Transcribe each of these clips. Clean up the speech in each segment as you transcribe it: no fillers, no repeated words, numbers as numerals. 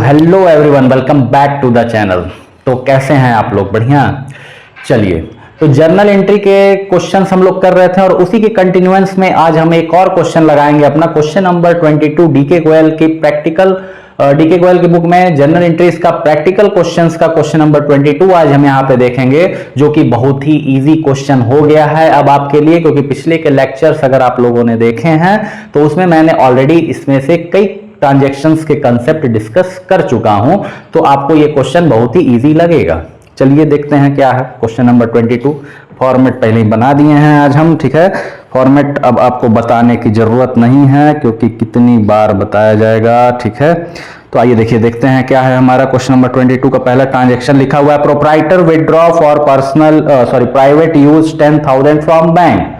Hello everyone, welcome back to the channel. तो कैसे हैं आप लोग? बढ़िया। चलिए, तो जर्नल एंट्री के क्वेश्चंस हम लोग कर रहे थे और उसी के कंटिन्यूएंस में आज हम एक और क्वेश्चन लगाएंगे। अपना क्वेश्चन नंबर 22 डीके गोयल की प्रैक्टिकल डीके गोयल की बुक में जर्नल एंट्रीज का प्रैक्टिकल क्वेश्चंस का क्वेश्चन नंबर 22 आज हम यहाँ पे देखेंगे, जो कि बहुत ही इजी क्वेश्चन हो गया है अब आपके लिए, क्योंकि पिछले के लेक्चर्स अगर आप लोगों ने देखे हैं तो उसमें मैंने ऑलरेडी इसमें से कई ट्रांजैक्शंस के कंसेप्ट डिस्कस कर चुका हूं, तो आपको ये क्वेश्चन बहुत ही इजी लगेगा। चलिए देखते हैं क्या है क्वेश्चन नंबर 22। फॉर्मेट पहले ही बना दिए हैं आज हम, ठीक है। फॉर्मेट अब आपको बताने की जरूरत नहीं है क्योंकि कितनी बार बताया जाएगा, ठीक है। तो आइए देखिए, देखते हैं क्या है हमारा क्वेश्चन नंबर 22 का पहला ट्रांजैक्शन लिखा हुआ है। Proprietor withdraw for private use 10,000 from bank,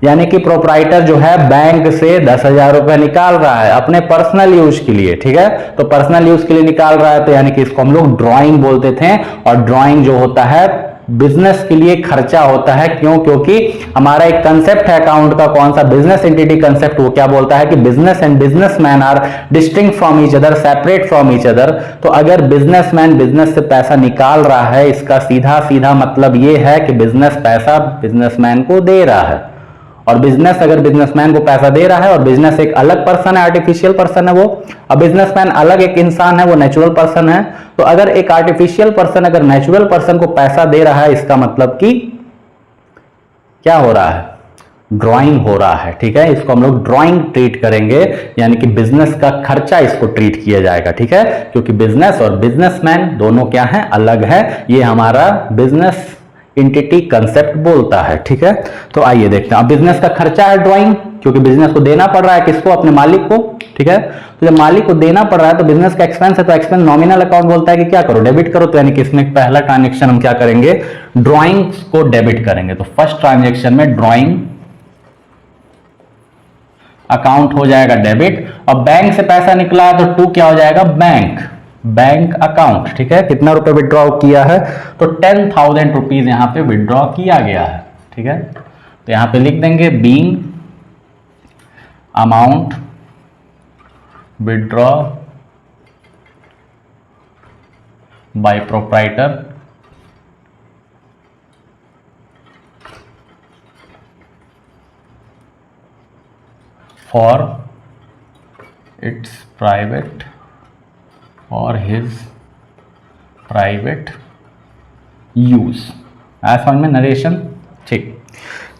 यानी कि प्रोप्राइटर जो है बैंक से 10,000 रुपए निकाल रहा है अपने पर्सनल यूज के लिए, ठीक है। तो पर्सनल यूज के लिए निकाल रहा है, तो यानी कि इसको हम लोग ड्राइंग बोलते थे। और ड्राइंग जो होता है बिजनेस के लिए खर्चा होता है। क्यों? क्योंकि हमारा एक कंसेप्ट है अकाउंट का, कौन सा? Business entity concept. वो क्या बोलता है कि business and businessman are distinct from each other, separate from each other. तो अगर बिजनेसमैन बिजनेस से पैसा निकाल रहा है, इसका सीधा सीधा मतलब ये है कि बिजनेस पैसा बिजनेसमैन को दे रहा है, और बिजनेस अगर बिजनेसमैन को पैसा दे रहा है, और बिजनेस एक अलग पर्सन है, आर्टिफिशियल पर्सन है वो, और बिजनेसमैन अलग एक इंसान है, वो नेचुरल पर्सन है। तो अगर एक आर्टिफिशियल पर्सन अगर नेचुरल पर्सन को पैसा दे रहा है, इसका मतलब कि क्या हो रहा है? ड्राइंग हो रहा है, ठीक है। इसको हम लोग ड्राइंग ट्रीट करेंगे, यानी कि बिजनेस का खर्चा इसको ट्रीट किया जाएगा, ठीक है। क्योंकि बिजनेस और बिजनेसमैन दोनों क्या है? अलग है। ये हमारा बिजनेस एंटिटी कंसेप्ट बोलता है, ठीक है। तो आइए देखते हैं। अब बिजनेस का खर्चा है ड्राइंग, क्योंकि बिजनेस को देना पड़ रहा है, किसको? अपने मालिक को, ठीक है। तो जब मालिक को देना पड़ रहा है तो बिजनेस का एक्सपेंस है, तो एक्सपेंस नॉमिनल अकाउंट बोलता है कि क्या करो? डेबिट करो। तो यानी कि इसमें पहला ट्रांजेक्शन हम क्या करेंगे? ड्राइंग को डेबिट करेंगे। तो फर्स्ट ट्रांजेक्शन में ड्राइंग अकाउंट हो जाएगा डेबिट, और बैंक से पैसा निकला है तो टू क्या हो जाएगा? बैंक अकाउंट, ठीक है। कितना रुपए विड्रॉ किया है? तो 10,000 रुपीज यहां पे विड्रॉ किया गया है, ठीक है। तो यहां पे लिख देंगे being amount withdraw by proprietor for its private और हिज प्राइवेट यूज। आया समझ में नरेशन? ठीक।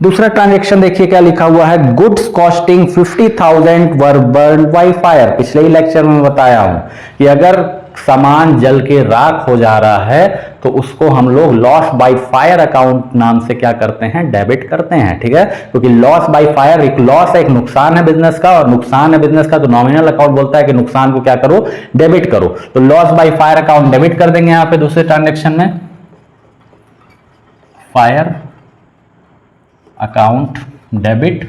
दूसरा ट्रांजैक्शन देखिए क्या लिखा हुआ है। Goods costing 50,000 were burn by fire. पिछले ही लेक्चर में बताया हूं कि अगर सामान जल के राख हो जा रहा है तो उसको हम लोग लॉस बाय फायर अकाउंट नाम से क्या करते हैं? डेबिट करते हैं, ठीक है। क्योंकि लॉस बाय फायर एक लॉस है, एक नुकसान है बिजनेस का, और नुकसान है बिजनेस का तो नॉमिनल अकाउंट बोलता है कि नुकसान को क्या करो? डेबिट करो। तो loss by fire account debit कर देंगे यहां पे दूसरे ट्रांजेक्शन में। फायर अकाउंट डेबिट,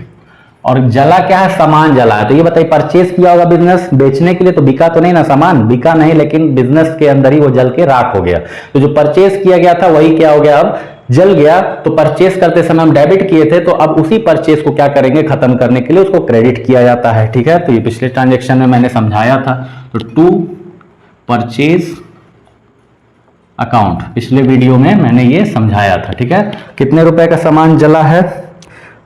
और जला क्या है? सामान जला है। तो ये बताइए, परचेज किया होगा बिजनेस बेचने के लिए, तो बिका तो नहीं ना सामान? बिका नहीं, लेकिन बिजनेस के अंदर ही वो जल के राख हो गया। तो जो परचेज किया गया था वही क्या हो गया? अब जल गया। तो परचेज करते समय हम डेबिट किए थे, तो अब उसी परचेज को क्या करेंगे? खत्म करने के लिए उसको क्रेडिट किया जाता है, ठीक है। तो ये पिछले ट्रांजेक्शन में मैंने समझाया था। तो टू परचेज अकाउंट पिछले वीडियो में मैंने ये समझाया था, ठीक है। कितने रुपए का सामान जला है?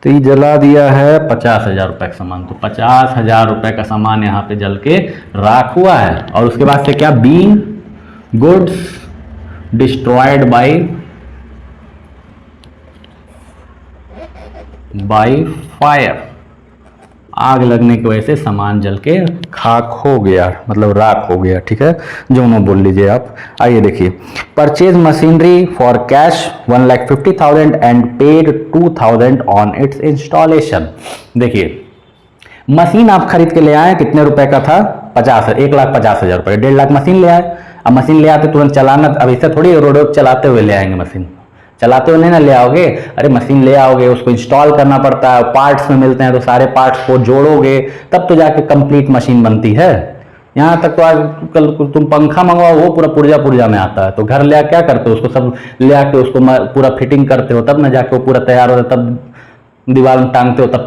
तो ये जला दिया है 50,000 रुपए का सामान। तो 50,000 रुपए का सामान यहाँ पे जल के राख हुआ है। और उसके बाद से क्या? Being goods destroyed by fire. आग लगने की वजह से सामान जल के खाक हो गया, मतलब राख हो गया, ठीक है। जो नो बोल लीजिए आप। आइए देखिए, purchase machinery for cash 1,50,000 and paid 2,000 on it's installation. देखिए, मशीन आप खरीद के ले आए, कितने रुपए का था? 1,50,000 रुपए। 1.5 लाख मशीन ले आए। अब मशीन ले आते तुरंत चलाना, अब इससे थोड़ी रोड चलाते हुए ले आएंगे मशीन, चलाते हुए नहीं ना ले आओगे। अरे मशीन ले आओगे, उसको इंस्टॉल करना पड़ता है, पार्ट्स में मिलते हैं, तो सारे पार्ट्स को जोड़ोगे तब तो जाके कंप्लीट मशीन बनती है। यहाँ तक तो आजकल तुम पंखा मंगवाओ वो पूरा पुर्जा में आता है, तो घर ले क्या करते हो? उसको सब ले आके उसको पूरा फिटिंग करते हो, तब ना जाके वो पूरा तैयार हो, तब दीवार में टांगते हो, तब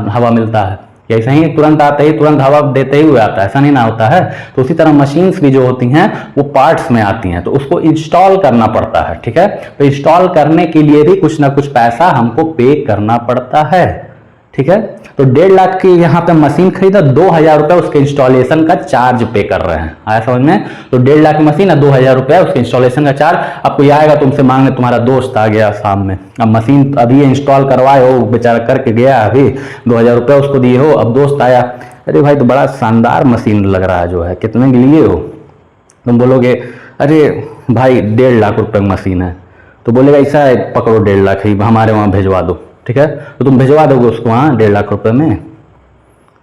हवा मिलता है। कि ऐसा ही तुरंत आता ही तुरंत हवा देते ही हुए आता है, ऐसा नहीं ना होता है। तो उसी तरह मशीन्स भी जो होती हैं वो पार्ट्स में आती हैं, तो उसको इंस्टॉल करना पड़ता है, ठीक है। तो इंस्टॉल करने के लिए भी कुछ ना कुछ पैसा हमको पे करना पड़ता है, ठीक है। तो 1.5 लाख की यहाँ पे मशीन खरीदा, 2,000 रुपए उसके इंस्टॉलेशन का चार्ज पे कर रहे हैं, आया समझ में। तो 1.5 लाख की मशीन है, 2,000 रुपए उसके इंस्टॉलेशन का चार्ज। आपको ये आएगा तुमसे मांगने, तुम्हारा दोस्त आ गया शाम में, अब मशीन अभी इंस्टॉल करवाए हो, बेचारा करके गया अभी, 2,000 रुपये उसको दिए हो। अब दोस्त आया, अरे भाई तो बड़ा शानदार मशीन लग रहा है, जो है कितने के लिए हो? तुम बोलोगे अरे भाई 1.5 लाख रुपए मशीन है, तो बोलेगा ऐसा है पकड़ो 1.5 लाख ही हमारे वहाँ भिजवा दो, ठीक है। तो तुम भिजवा दोगे उसको वहाँ 1.5 लाख रुपए में?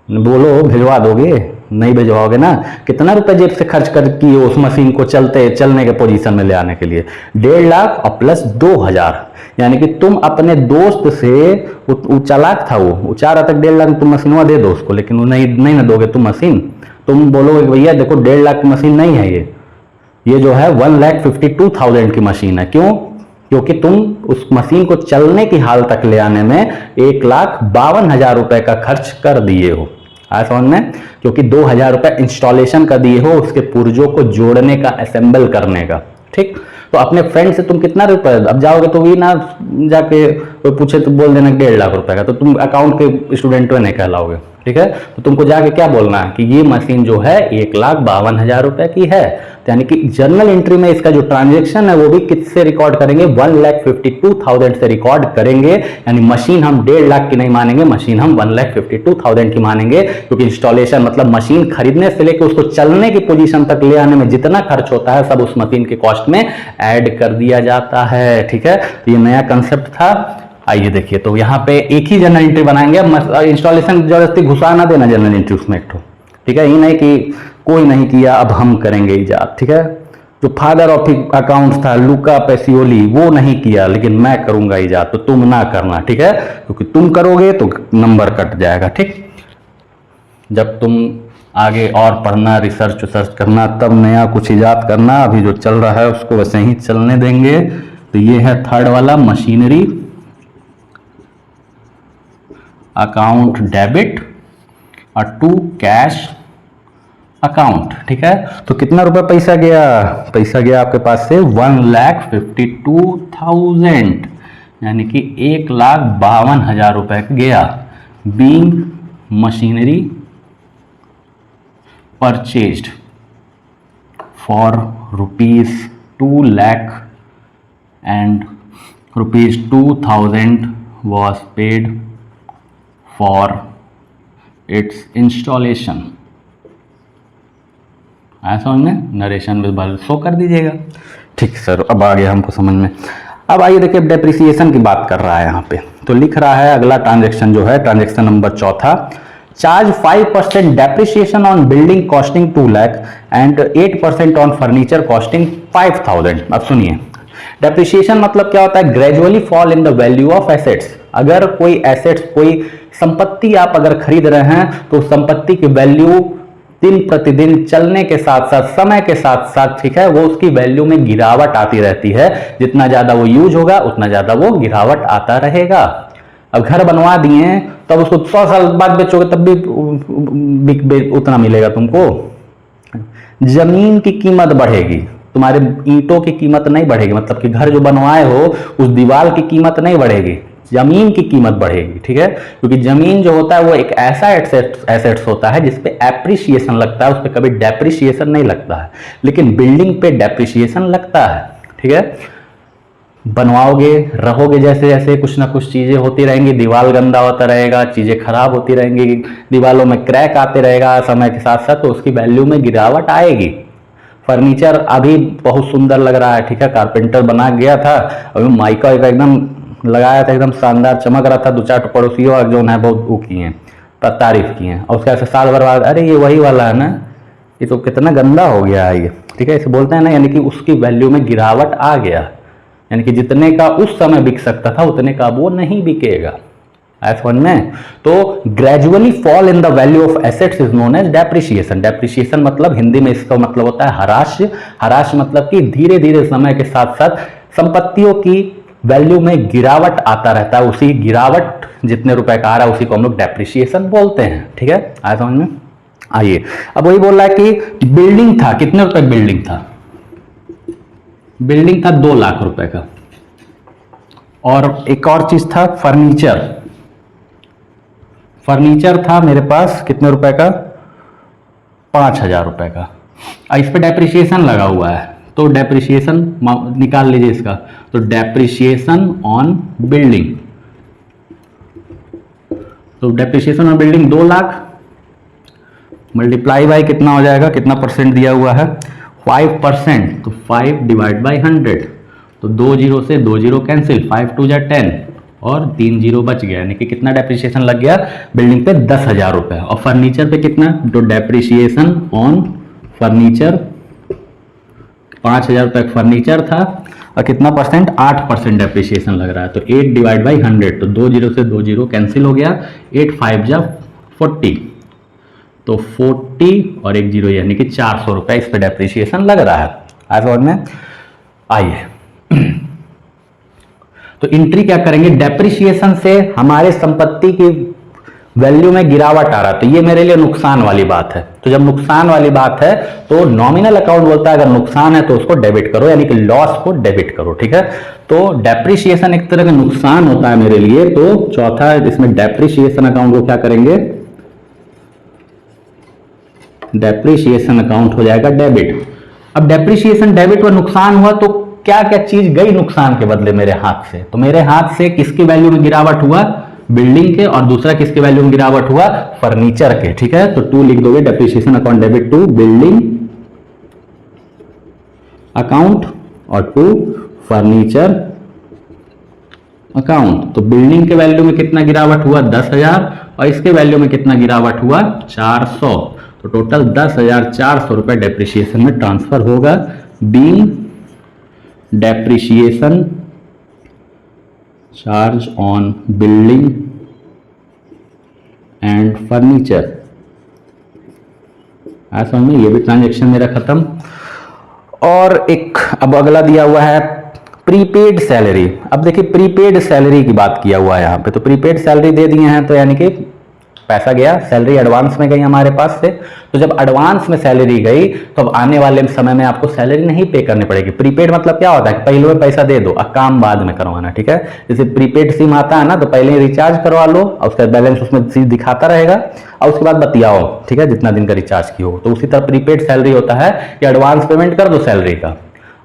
बोलो भिजवा दोगे? नहीं भिजवाओगे ना। कितना रुपए जेब से खर्च कर किए उस मशीन को चलने के पोजीशन में ले आने के लिए? 1.5 लाख और प्लस 2,000, यानी कि तुम अपने दोस्त से, वो चालाक था, वो चाह रहा था 1.5 लाख तुम मशीनवा दे दो उसको, लेकिन वो नहीं ना दोगे तुम मशीन। तुम बोलोगे भैया देखो 1.5 लाख की मशीन नहीं है ये जो है 1,52,000 की मशीन है। क्यों? क्योंकि तुम उस मशीन को चलने की हाल तक ले आने में 1,52,000 रुपए का खर्च कर दिए हो, आया समझ में। क्योंकि 2,000 रुपए इंस्टॉलेशन का दिए हो उसके पुर्जों को जोड़ने का, असेंबल करने का, ठीक। तो अपने फ्रेंड से तुम कितना रुपए, अब जाओगे तो भी ना जाके कोई पूछे तो बोल देना 1.5 लाख रुपए का, तो तुम अकाउंट के स्टूडेंट नहीं कहलाओगे, ठीक है। तो तुमको जाके क्या बोलना है कि ये मशीन जो है 1,52,000 रुपए की है। तो यानी कि जर्नल एंट्री में इसका जो ट्रांजैक्शन है वो भी किससे रिकॉर्ड करेंगे? 1,52,000 से रिकॉर्ड करेंगे। यानी मशीन हम 1.5 लाख की नहीं मानेंगे, मशीन हम 1,52,000 की मानेंगे, क्योंकि इंस्टॉलेशन मतलब मशीन खरीदने से लेकर उसको चलने की पोजीशन तक ले आने में जितना खर्च होता है सब उस मशीन के कॉस्ट में ऐड कर दिया जाता है, ठीक है। तो ये नया कंसेप्ट था। आइए देखिए, तो यहाँ पे एक ही जर्नल एंट्री बनाएंगे। इंस्टॉलेशन जबरदस्ती घुसा ना देना जर्नल एंट्री उसमें एक ठो, ठीक है। ये नहीं कि कोई नहीं किया अब हम करेंगे इजाद, ठीक है। जो फादर ऑफ अकाउंट्स था लुका पैसियोली, वो नहीं किया, लेकिन मैं करूंगा इजाद, तो तुम ना करना, ठीक है। क्योंकि तुम करोगे तो नंबर कट जाएगा, ठीक। जब तुम आगे और पढ़ना, रिसर्च करना, तब नया कुछ इजाद करना। अभी जो चल रहा है उसको वैसे ही चलने देंगे। तो ये है थर्ड वाला, मशीनरी अकाउंट डेबिट और टू कैश अकाउंट, ठीक है। तो कितना रुपए पैसा गया? पैसा गया आपके पास से 1,52,000, यानी कि 1,52,000 रुपए गया। Being machinery purchased for ₹2 lakh and ₹2,000 was paid for its installation। आया समझ में? नरेशन में शो कर दीजिएगा, ठीक सर। अब आ गया हमको समझ में। अब आइए देखिए, डेप्रिसिएशन की बात कर रहा है यहाँ पे। तो लिख रहा है अगला ट्रांजैक्शन जो है, transaction number 4, charge 5% depreciation on building costing 2 lakh and 8% on furniture costing 5,000। अब सुनिए, डेप्रिसिएशन मतलब क्या होता है? Gradually fall in the value of assets. अगर कोई एसेट्स, कोई संपत्ति आप अगर खरीद रहे हैं तो संपत्ति की वैल्यू दिन प्रतिदिन चलने के साथ साथ, समय के साथ साथ, ठीक है, वो उसकी वैल्यू में गिरावट आती रहती है। जितना ज्यादा वो यूज होगा उतना ज्यादा वो गिरावट आता रहेगा। अब घर बनवा दिए तब उसको 100 साल बाद बेचोगे तब भी उतना मिलेगा तुमको। जमीन की कीमत बढ़ेगी, तुम्हारे ईंटों की कीमत नहीं बढ़ेगी, मतलब कि घर जो बनवाए हो उस दीवार की कीमत नहीं बढ़ेगी, जमीन की कीमत बढ़ेगी, ठीक है। क्योंकि जमीन जो होता है वो एक ऐसा एसेट्स होता है जिसपे एप्रिसिएशन लगता है, उस पर कभी डेप्रिसिएशन नहीं लगता है। लेकिन बिल्डिंग पे डेप्रिसिएशन लगता है, ठीक है। बनवाओगे, रहोगे, जैसे जैसे कुछ ना कुछ चीजें होती रहेंगी, दीवार गंदा होता रहेगा, चीजें खराब होती रहेंगी, दीवारों में क्रैक आते रहेगा समय के साथ साथ, तो उसकी वैल्यू में गिरावट आएगी। फर्नीचर अभी बहुत सुंदर लग रहा है, ठीक है, कारपेंटर बना गया था, अभी माइका एकदम लगाया था, एकदम शानदार चमक रहा था। 2-4 पड़ोसियों जो है बहुत वो किए हैं, तारीफ किए हैं, और उसके ऐसे साल भर बाद अरे ये वही वाला है ना, ये तो कितना गंदा हो गया है ये, ठीक है, इसे बोलते हैं ना। यानी कि उसकी वैल्यू में गिरावट आ गया, यानी कि जितने का उस समय बिक सकता था उतने का वो नहीं बिकेगा, ऐसा समझ में। तो gradually fall in the value of assets is known as depreciation. Depreciation मतलब हिंदी में इसका मतलब होता है हराश। हराश मतलब कि धीरे धीरे समय के साथ साथ संपत्तियों की वैल्यू में गिरावट आता रहता है, उसी गिरावट जितने रुपए का आ रहा है उसी को हम लोग डेप्रिसिएशन बोलते हैं। ठीक है, आया समझ में? आइए अब वही बोल रहा है कि बिल्डिंग था, कितने रुपए बिल्डिंग था? बिल्डिंग था 2 लाख रुपए का। और एक और चीज था फर्नीचर, फर्नीचर था मेरे पास कितने रुपए का? 5,000 रुपए का। इस पे डेप्रिसिएशन लगा हुआ है तो डेप्रिसिएशन निकाल लीजिए इसका। तो डेप्रिसिएशन ऑन बिल्डिंग, तो depreciation on building 2 lakh multiply by कितना हो जाएगा, कितना परसेंट दिया हुआ है? 5%। तो 5 डिवाइड बाई 100, तो 2 जीरो से 2 जीरो कैंसिल, 5 2 जा 10 और 3 जीरो बच गया, यानी कि कितना डेप्रिसिएशन लग गया बिल्डिंग पे? 10,000 रुपए। और फर्नीचर पे कितना? तो डेप्रिसिएशन ऑन फर्नीचर 5,000 रुपए फर्नीचर था और कितना परसेंट? 8% डेप्रिसिएशन लग रहा है। तो 8 डिवाइड बाई 100, तो 2 जीरो से 2 जीरो कैंसिल हो गया, 8 5 जा 40, तो 40 और 1 जीरो यानी कि 400 रुपए इस पे डेप्रिसिएशन लग रहा है। आज समझ में? आइए तो एंट्री क्या करेंगे? डेप्रिसिएशन से हमारे संपत्ति की वैल्यू में गिरावट आ रहा है तो ये मेरे लिए नुकसान वाली बात है। तो जब नुकसान वाली बात है तो नॉमिनल अकाउंट बोलता है अगर नुकसान है तो उसको डेबिट करो, यानी कि लॉस को डेबिट करो। ठीक है, तो डेप्रिसिएशन एक तरह का नुकसान होता है मेरे लिए। तो चौथा इसमें डेप्रिसिएशन अकाउंट को क्या करेंगे? डेप्रिसिएशन अकाउंट हो जाएगा डेबिट। अब डेप्रिसिएशन डेबिट और नुकसान हुआ तो क्या क्या चीज गई नुकसान के बदले मेरे हाथ से? तो मेरे हाथ से किसकी वैल्यू में गिरावट हुआ? बिल्डिंग के। और दूसरा किसके वैल्यू में गिरावट हुआ? फर्नीचर के। ठीक है, तो 2 लिख दोगे, depreciation account debit to building account और टू फर्नीचर अकाउंट। तो बिल्डिंग के वैल्यू में कितना गिरावट हुआ? 10,000 और इसके वैल्यू में कितना गिरावट हुआ? 400। तो टोटल 10,400 रुपए डेप्रिसिएशन में ट्रांसफर होगा। Being depreciation charge on building and furniture. ऐसा में ये भी ट्रांजैक्शन मेरा खत्म। और एक अब अगला दिया हुआ है प्रीपेड सैलरी। अब देखिए प्रीपेड सैलरी की बात किया हुआ है यहाँ पे, तो प्रीपेड सैलरी दे दिए हैं तो यानी कि पैसा गया, सैलरी एडवांस में गई हमारे पास से। तो जब एडवांस में सैलरी गई तो अब आने वाले समय में आपको सैलरी नहीं पे करनी पड़ेगी। प्रीपेड मतलब क्या होता है कि पहले में पैसा दे दो और काम बाद में करवाना। ठीक है, जैसे प्रीपेड सिम आता है ना, तो पहले रिचार्ज करवा लो और उसका बैलेंस उसमें चीज दिखाता रहेगा और उसके बाद बतियाओ। ठीक है, जितना दिन का रिचार्ज की हो। तो उसी तरह प्रीपेड सैलरी होता है कि एडवांस पेमेंट कर दो सैलरी का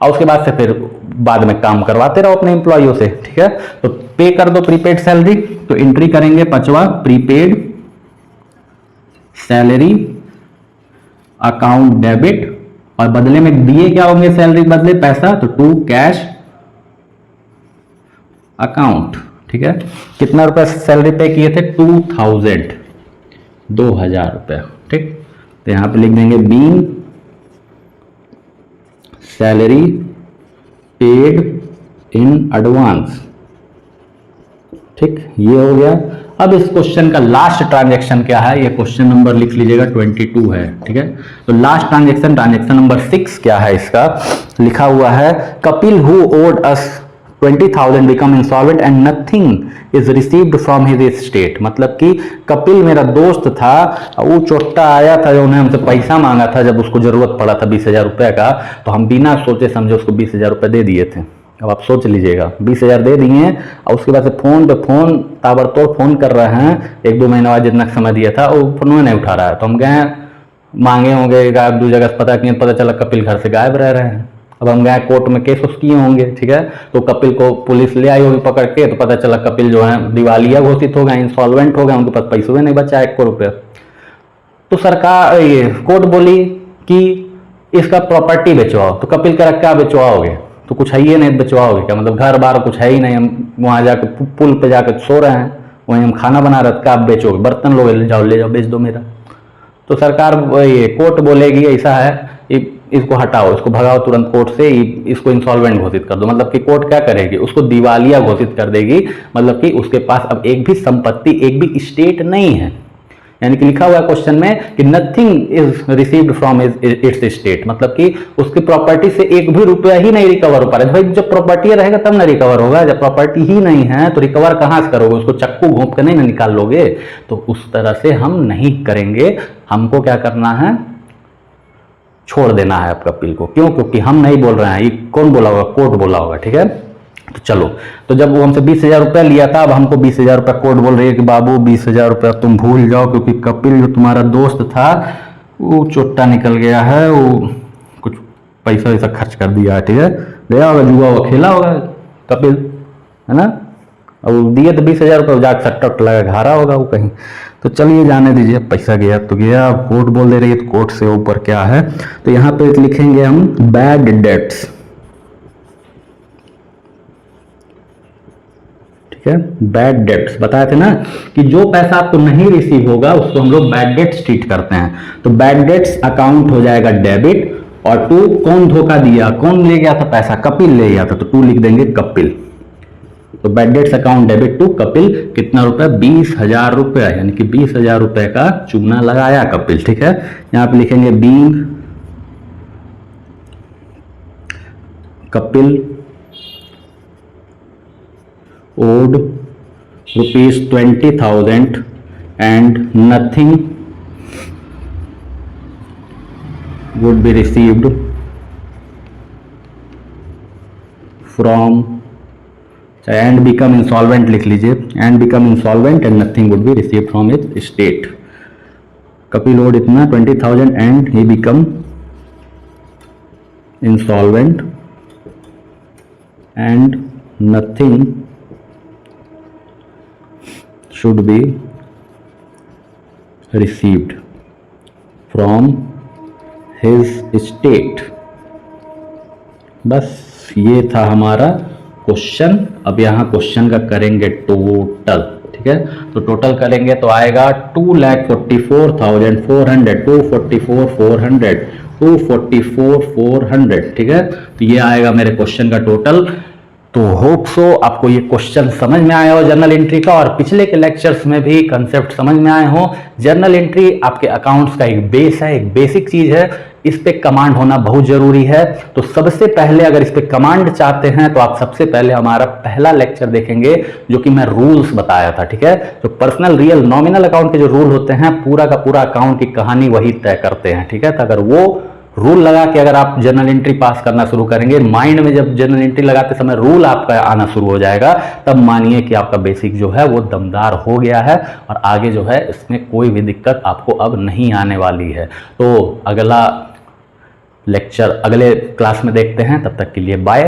और उसके बाद से फिर बाद में काम करवाते रहो अपने एम्प्लॉइयों से। ठीक है, तो पे कर दो प्रीपेड सैलरी। तो एंट्री करेंगे 5वां प्रीपेड सैलरी अकाउंट डेबिट और बदले में दिए क्या होंगे? सैलरी बदले पैसा, तो टू कैश अकाउंट। ठीक है, कितना रुपए सैलरी पे किए थे? 2,000 रुपए। ठीक, तो यहां पे लिख देंगे being salary paid in advance. ठीक, ये हो गया। अब इस क्वेश्चन का लास्ट ट्रांजैक्शन क्या है? ये क्वेश्चन नंबर लिख लीजिएगा 22 है। ठीक है, तो लास्ट ट्रांजैक्शन ट्रांजैक्शन नंबर 6 क्या है? इसका लिखा हुआ है Kapil who owed us 20,000 become insolvent and nothing is received from his estate. मतलब कि कपिल मेरा दोस्त था, वो चोट्टा आया था जो उन्हें हमसे पैसा मांगा था जब उसको जरूरत पड़ा था 20,000 रुपए का, तो हम बिना सोचे समझे उसको 20,000 रुपए दे दिए थे। अब आप सोच लीजिएगा, 20,000 दे दिए और उसके बाद से फोन पे फोन ताबड़तोड़ फोन कर रहे हैं। 1-2 महीने बाद जितना समय दिया था वो फोन नहीं उठा रहा है। तो हम गए, मांगे होंगे गायब, 2 जगह से पता किए, पता चला कपिल घर से गायब रह रहे हैं। अब हम गए कोर्ट में केस किए होंगे। ठीक है, तो कपिल को पुलिस ले आई होगी पकड़ के, तो पता चला कपिल जो है दिवालिया घोषित हो गए, इंसॉल्वेंट हो गए, उनके पास पैसे नहीं बचा 1 करोड़ रुपये। तो सरकार ये कोर्ट बोली कि इसका प्रॉपर्टी बेचवाओ। तो कपिल का क्या बेचवाओगे? तो कुछ है ही नहीं, बेचवाओगे क्या? मतलब घर बार कुछ है ही नहीं, हम वहाँ जाकर पुल पे जाकर सो रहे हैं, वहीं हम खाना बना रहे, क्या आप बेचोगे? बर्तन लोगे, ले जाओ बेच दो मेरा। तो सरकार ये कोर्ट बोलेगी ऐसा है, इसको हटाओ, इसको भगाओ तुरंत कोर्ट से, इसको इंसॉल्वेंट घोषित कर दो। मतलब कि कोर्ट क्या करेगी? उसको दिवालिया घोषित कर देगी। मतलब कि उसके पास अब एक भी संपत्ति, एक भी स्टेट नहीं है। यानी कि लिखा हुआ है क्वेश्चन में कि nothing is received from its state, मतलब कि उसकी प्रॉपर्टी से एक भी रुपया ही नहीं रिकवर हो पा रहा है। भाई जब प्रॉपर्टी रहेगा तब ना रिकवर होगा, जब प्रॉपर्टी ही नहीं है तो रिकवर कहां से करोगे, उसको चक्कू घोंप के नहीं ना निकाल लोगे। तो उस तरह से हम नहीं करेंगे, हमको क्या करना है, छोड़ देना है आपका अपील को। क्यों? क्योंकि हम नहीं बोल रहे हैं, ये कौन बोला होगा, कोर्ट बोला होगा, ठीक है। तो चलो, तो जब वो हमसे 20,000 रुपया लिया था, अब हमको 20,000 रुपया कोर्ट बोल रही है कि बाबू 20,000 रुपया तुम भूल जाओ, क्योंकि कपिल जो तुम्हारा दोस्त था वो चोट्टा निकल गया है, वो कुछ पैसा वैसा खर्च कर दिया, ठीक है, गया होगा जुआ हुआ खेला होगा कपिल, है ना। अब दिए तो 20,000 रुपये, जाकर सट्टा लगा घारा होगा वो कहीं। तो चलिए जाने दीजिए, पैसा गया तो गया, कोर्ट बोल दे रही है तो कोर्ट से ऊपर क्या है। तो यहाँ पे लिखेंगे हम बैड डेट्स, ठीक है। बैड डेट्स बताए थे ना कि जो पैसा आपको नहीं रिसीव होगा उसको हम लोग बैड डेट्स ट्रीट करते हैं। तो बैड डेट्स अकाउंट हो जाएगा डेबिट, और टू कौन धोखा दिया, कौन ले गया था पैसा, कपिल ले गया था, तो टू लिख देंगे कपिल। तो bad debts account debit to Kapil, कितना रुपया, 20,000 रुपया, यानी कि 20,000 रुपए का चूना लगाया कपिल, ठीक है। यहां पे लिखेंगे being Kapil owed ₹20,000 and nothing would be received from, and become insolvent लिख लीजिए, and become insolvent and nothing would be received from its estate। Kapil owed इतना 20,000 and he become insolvent and nothing should be received from his estate। बस ये था हमारा question. अब यहाँ question का करेंगे टोटल, ठीक है। तो टोटल करेंगे तो आएगा 2,44,400, 244,400, ठीक है। तो ये आएगा मेरे क्वेश्चन का टोटल। तो होप सो आपको ये क्वेश्चन समझ में आया हो जर्नल एंट्री का, और पिछले के लेक्चर्स में भी कंसेप्ट समझ में आए हो। जर्नल एंट्री आपके अकाउंट्स का एक बेस है, एक बेसिक चीज है, इस पे कमांड होना बहुत जरूरी है। तो सबसे पहले अगर इस पे कमांड चाहते हैं तो आप सबसे पहले हमारा पहला लेक्चर देखेंगे, जो कि मैं रूल्स बताया था, ठीक है। तो पर्सनल, रियल, नॉमिनल अकाउंट के जो रूल होते हैं, पूरा का पूरा अकाउंट की कहानी वही तय करते हैं, ठीक है। तो अगर वो रूल लगा के अगर आप जर्नल एंट्री पास करना शुरू करेंगे, माइंड में जब जर्नल एंट्री लगाते समय रूल आपका आना शुरू हो जाएगा, तब मानिए कि आपका बेसिक जो है वो दमदार हो गया है, और आगे जो है इसमें कोई भी दिक्कत आपको अब नहीं आने वाली है। तो अगला लेक्चर अगले क्लास में देखते हैं, तब तक के लिए बाय।